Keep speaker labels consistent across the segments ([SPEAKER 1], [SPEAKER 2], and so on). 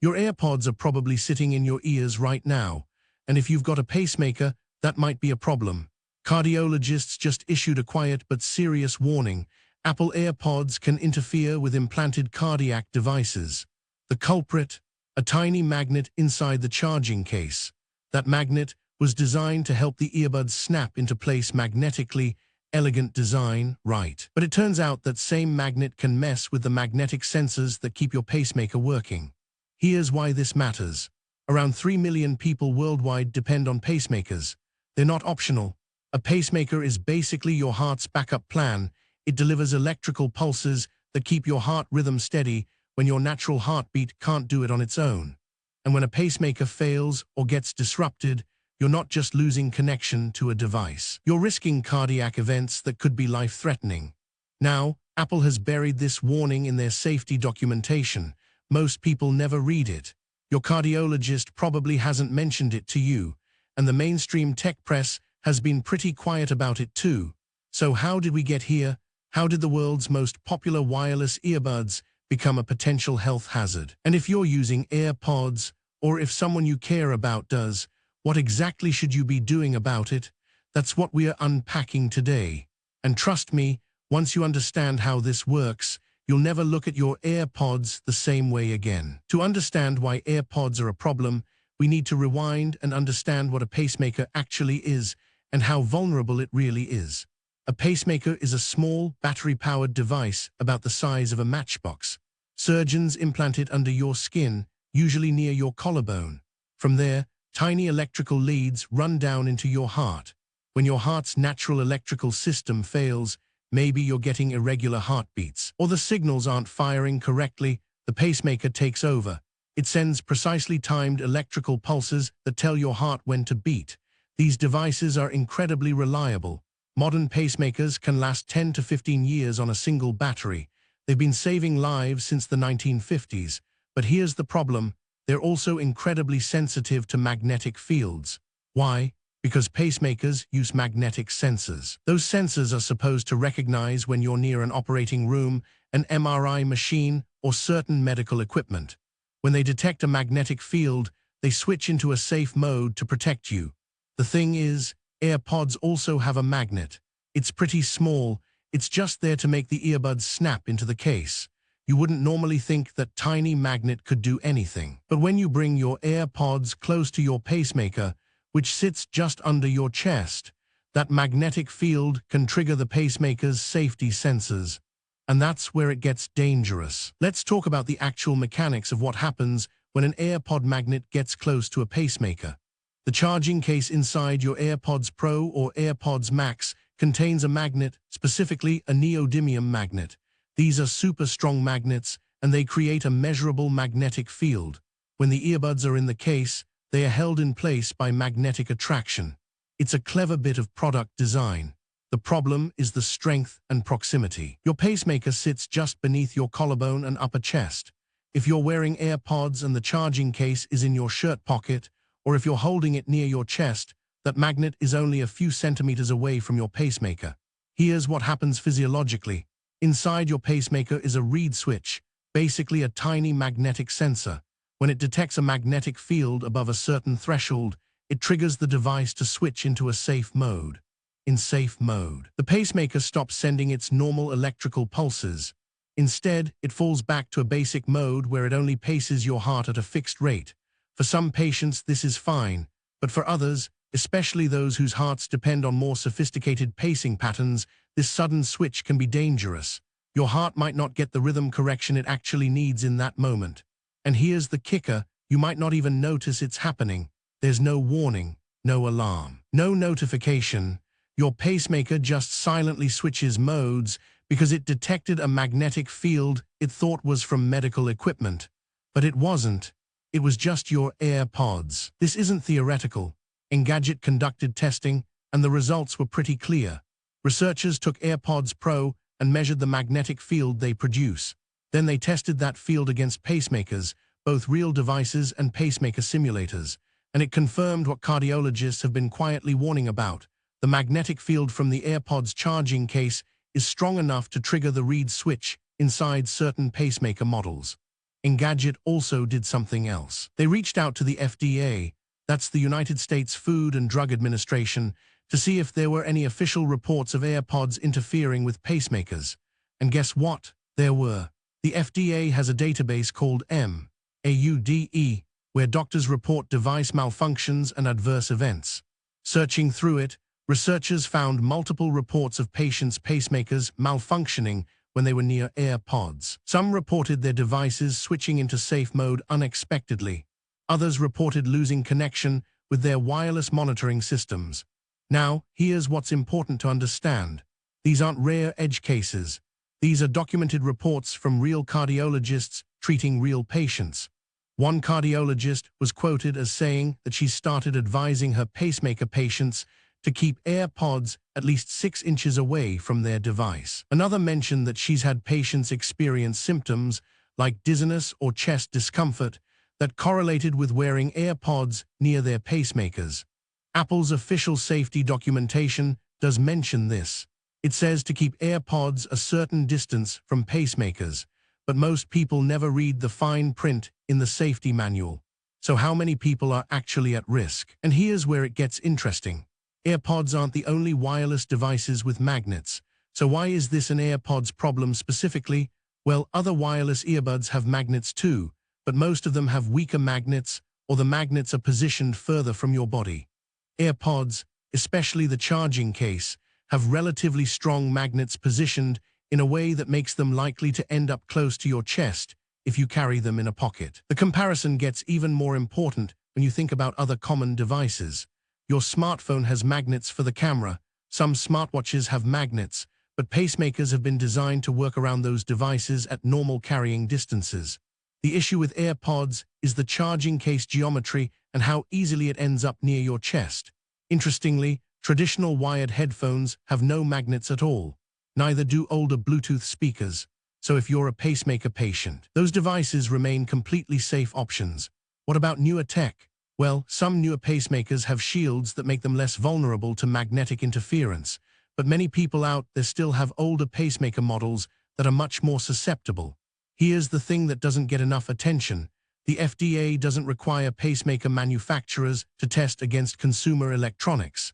[SPEAKER 1] Your AirPods are probably sitting in your ears right now, and if you've got a pacemaker, that might be a problem. Cardiologists just issued a quiet but serious warning. Apple AirPods can interfere with implanted cardiac devices. The culprit, a tiny magnet inside the charging case. That magnet was designed to help the earbuds snap into place magnetically. Elegant design, right? But it turns out that same magnet can mess with the magnetic sensors that keep your pacemaker working. Here's why this matters. Around 3 million people worldwide depend on pacemakers. They're not optional. A pacemaker is basically your heart's backup plan. It delivers electrical pulses that keep your heart rhythm steady when your natural heartbeat can't do it on its own. And when a pacemaker fails or gets disrupted, you're not just losing connection to a device. You're risking cardiac events that could be life-threatening. Now, Apple has buried this warning in their safety documentation. Most people never read it. Your cardiologist probably hasn't mentioned it to you, and the mainstream tech press has been pretty quiet about it too. So how did we get here? How did the world's most popular wireless earbuds become a potential health hazard? And if you're using AirPods, or if someone you care about does, what exactly should you be doing about it? That's what we are unpacking today. And trust me, once you understand how this works, you'll never look at your AirPods the same way again. To understand why AirPods are a problem, we need to rewind and understand what a pacemaker actually is and how vulnerable it really is. A pacemaker is a small, battery-powered device about the size of a matchbox. Surgeons implant it under your skin, usually near your collarbone. From there, tiny electrical leads run down into your heart. When your heart's natural electrical system fails, maybe you're getting irregular heartbeats, or the signals aren't firing correctly, the pacemaker takes over. It sends precisely timed electrical pulses that tell your heart when to beat. These devices are incredibly reliable. Modern pacemakers can last 10 to 15 years on a single battery. They've been saving lives since the 1950s. But here's the problem. They're also incredibly sensitive to magnetic fields. Why? Because pacemakers use magnetic sensors. Those sensors are supposed to recognize when you're near an operating room, an MRI machine, or certain medical equipment. When they detect a magnetic field, they switch into a safe mode to protect you. The thing is, AirPods also have a magnet. It's pretty small. It's just there to make the earbuds snap into the case. You wouldn't normally think that tiny magnet could do anything. But when you bring your AirPods close to your pacemaker, which sits just under your chest, that magnetic field can trigger the pacemaker's safety sensors. And that's where it gets dangerous. Let's talk about the actual mechanics of what happens when an AirPod magnet gets close to a pacemaker. The charging case inside your AirPods Pro or AirPods Max contains a magnet, specifically a neodymium magnet. These are super strong magnets, and they create a measurable magnetic field. When the earbuds are in the case, they are held in place by magnetic attraction. It's a clever bit of product design. The problem is the strength and proximity. Your pacemaker sits just beneath your collarbone and upper chest. If you're wearing AirPods and the charging case is in your shirt pocket, or if you're holding it near your chest, that magnet is only a few centimeters away from your pacemaker. Here's what happens physiologically. Inside your pacemaker is a reed switch, basically a tiny magnetic sensor. When it detects a magnetic field above a certain threshold, it triggers the device to switch into a safe mode. In safe mode, the pacemaker stops sending its normal electrical pulses. Instead, it falls back to a basic mode where it only paces your heart at a fixed rate. For some patients, this is fine, but for others, especially those whose hearts depend on more sophisticated pacing patterns, this sudden switch can be dangerous. Your heart might not get the rhythm correction it actually needs in that moment. And here's the kicker, you might not even notice it's happening. There's no warning, no alarm, no notification. Your pacemaker just silently switches modes because it detected a magnetic field it thought was from medical equipment. But it wasn't. It was just your AirPods. This isn't theoretical. Engadget conducted testing, and the results were pretty clear. Researchers took AirPods Pro and measured the magnetic field they produce. Then they tested that field against pacemakers, both real devices and pacemaker simulators, and it confirmed what cardiologists have been quietly warning about. The magnetic field from the AirPods charging case is strong enough to trigger the reed switch inside certain pacemaker models. Engadget also did something else. They reached out to the FDA, that's the United States Food and Drug Administration, to see if there were any official reports of AirPods interfering with pacemakers. And guess what? There were. The FDA has a database called MAUDE, where doctors report device malfunctions and adverse events. Searching through it, researchers found multiple reports of patients' pacemakers malfunctioning when they were near AirPods. Some reported their devices switching into safe mode unexpectedly. Others reported losing connection with their wireless monitoring systems. Now, here's what's important to understand. These aren't rare edge cases. These are documented reports from real cardiologists treating real patients. One cardiologist was quoted as saying that she started advising her pacemaker patients to keep AirPods at least 6 inches away from their device. Another mentioned that she's had patients experience symptoms like dizziness or chest discomfort that correlated with wearing AirPods near their pacemakers. Apple's official safety documentation does mention this. It says to keep AirPods a certain distance from pacemakers, but most people never read the fine print in the safety manual. So how many people are actually at risk? And here's where it gets interesting. AirPods aren't the only wireless devices with magnets. So why is this an AirPods problem specifically? Well, other wireless earbuds have magnets too, but most of them have weaker magnets, or the magnets are positioned further from your body. AirPods, especially the charging case, have relatively strong magnets positioned in a way that makes them likely to end up close to your chest if you carry them in a pocket. The comparison gets even more important when you think about other common devices. Your smartphone has magnets for the camera, some smartwatches have magnets, but pacemakers have been designed to work around those devices at normal carrying distances. The issue with AirPods is the charging case geometry and how easily it ends up near your chest. Interestingly, traditional wired headphones have no magnets at all. Neither do older Bluetooth speakers. So if you're a pacemaker patient, those devices remain completely safe options. What about newer tech? Well, some newer pacemakers have shields that make them less vulnerable to magnetic interference, but many people out there still have older pacemaker models that are much more susceptible. Here's the thing that doesn't get enough attention. The FDA doesn't require pacemaker manufacturers to test against consumer electronics.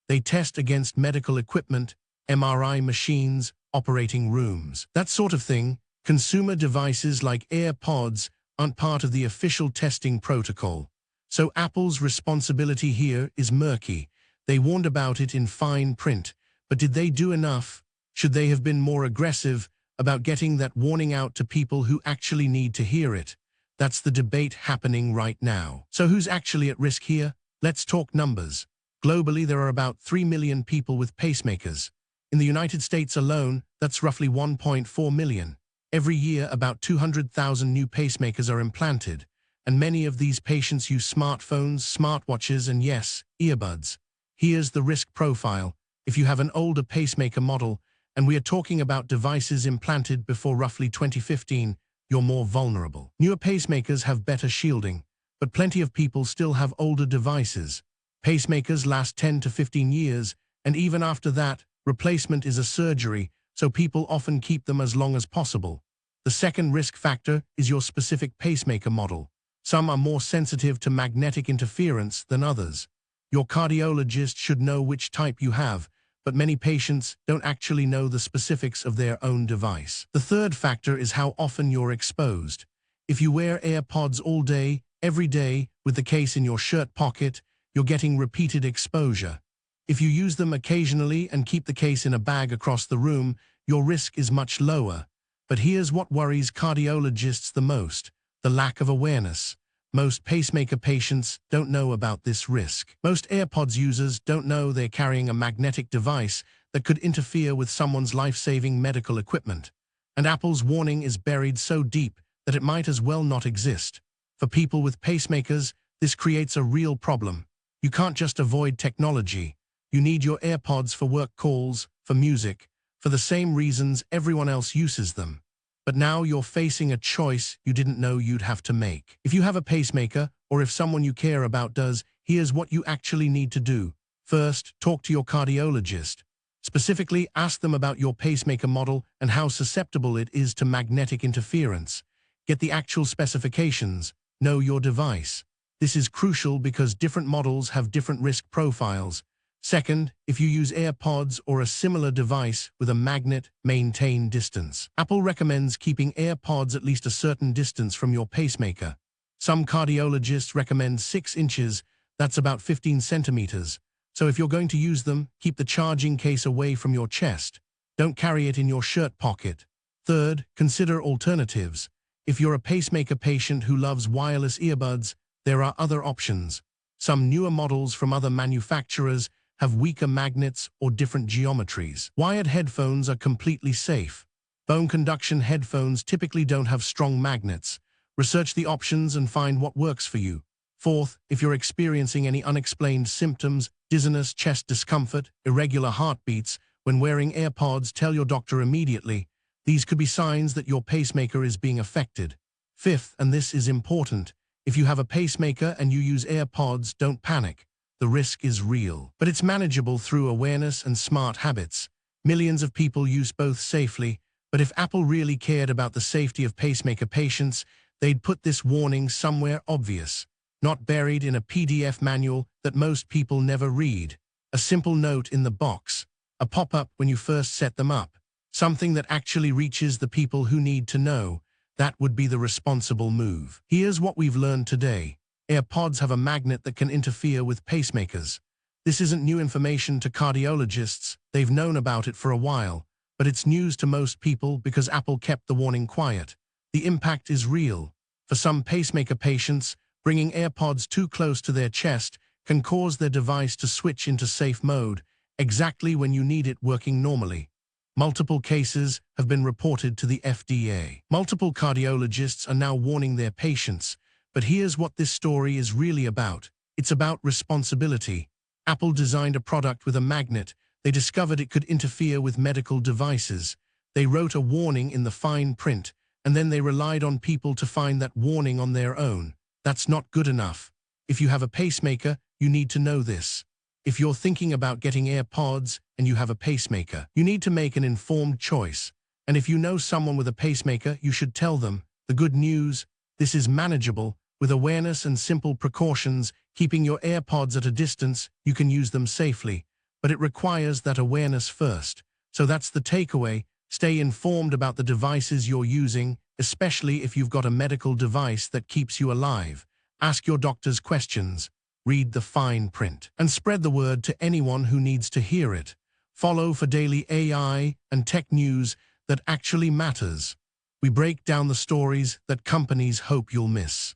[SPEAKER 1] They test against medical equipment, MRI machines, operating rooms. That sort of thing. Consumer devices like AirPods aren't part of the official testing protocol. So Apple's responsibility here is murky. They warned about it in fine print, but did they do enough? Should they have been more aggressive about getting that warning out to people who actually need to hear it? That's the debate happening right now. So who's actually at risk here? Let's talk numbers. Globally, there are about 3 million people with pacemakers. In the United States alone, that's roughly 1.4 million. Every year, about 200,000 new pacemakers are implanted, and many of these patients use smartphones, smartwatches, and yes, earbuds. Here's the risk profile. If you have an older pacemaker model, and we are talking about devices implanted before roughly 2015, you're more vulnerable. Newer pacemakers have better shielding, but plenty of people still have older devices. Pacemakers last 10 to 15 years, and even after that, replacement is a surgery, so people often keep them as long as possible. The second risk factor is your specific pacemaker model. Some are more sensitive to magnetic interference than others. Your cardiologist should know which type you have, but many patients don't actually know the specifics of their own device. The third factor is how often you're exposed. If you wear AirPods all day, every day, with the case in your shirt pocket, you're getting repeated exposure. If you use them occasionally and keep the case in a bag across the room, your risk is much lower. But here's what worries cardiologists the most: the lack of awareness. Most pacemaker patients don't know about this risk. Most AirPods users don't know they're carrying a magnetic device that could interfere with someone's life-saving medical equipment. And Apple's warning is buried so deep that it might as well not exist. For people with pacemakers, this creates a real problem. You can't just avoid technology. You need your AirPods for work calls, for music, for the same reasons everyone else uses them. But now you're facing a choice you didn't know you'd have to make. If you have a pacemaker, or if someone you care about does, here's what you actually need to do. First, talk to your cardiologist. Specifically, ask them about your pacemaker model and how susceptible it is to magnetic interference. Get the actual specifications. Know your device. This is crucial because different models have different risk profiles. Second, if you use AirPods or a similar device with a magnet, maintain distance. Apple recommends keeping AirPods at least a certain distance from your pacemaker. Some cardiologists recommend 6 inches, that's about 15 centimeters. So if you're going to use them, keep the charging case away from your chest. Don't carry it in your shirt pocket. Third, consider alternatives. If you're a pacemaker patient who loves wireless earbuds, there are other options. Some newer models from other manufacturers have weaker magnets or different geometries. Wired headphones are completely safe. Bone conduction headphones typically don't have strong magnets. Research the options and find what works for you. Fourth, if you're experiencing any unexplained symptoms, dizziness, chest discomfort, irregular heartbeats, when wearing AirPods, tell your doctor immediately. These could be signs that your pacemaker is being affected. Fifth, and this is important, if you have a pacemaker and you use AirPods, don't panic. The risk is real, but it's manageable through awareness and smart habits. Millions of people use both safely, but if Apple really cared about the safety of pacemaker patients, they'd put this warning somewhere obvious, not buried in a PDF manual that most people never read. A simple note in the box, a pop-up when you first set them up, something that actually reaches the people who need to know. That would be the responsible move. Here's what we've learned today. AirPods have a magnet that can interfere with pacemakers. This isn't new information to cardiologists, they've known about it for a while, but it's news to most people because Apple kept the warning quiet. The impact is real. For some pacemaker patients, bringing AirPods too close to their chest can cause their device to switch into safe mode, exactly when you need it working normally. Multiple cases have been reported to the FDA. Multiple cardiologists are now warning their patients. But here's what this story is really about. It's about responsibility. Apple designed a product with a magnet. They discovered it could interfere with medical devices. They wrote a warning in the fine print, and then they relied on people to find that warning on their own. That's not good enough. If you have a pacemaker, you need to know this. If you're thinking about getting AirPods and you have a pacemaker, you need to make an informed choice. And if you know someone with a pacemaker, you should tell them. The good news, this is manageable. With awareness and simple precautions, keeping your AirPods at a distance, you can use them safely. But it requires that awareness first. So that's the takeaway. Stay informed about the devices you're using, especially if you've got a medical device that keeps you alive. Ask your doctors questions. Read the fine print. And spread the word to anyone who needs to hear it. Follow for daily AI and tech news that actually matters. We break down the stories that companies hope you'll miss.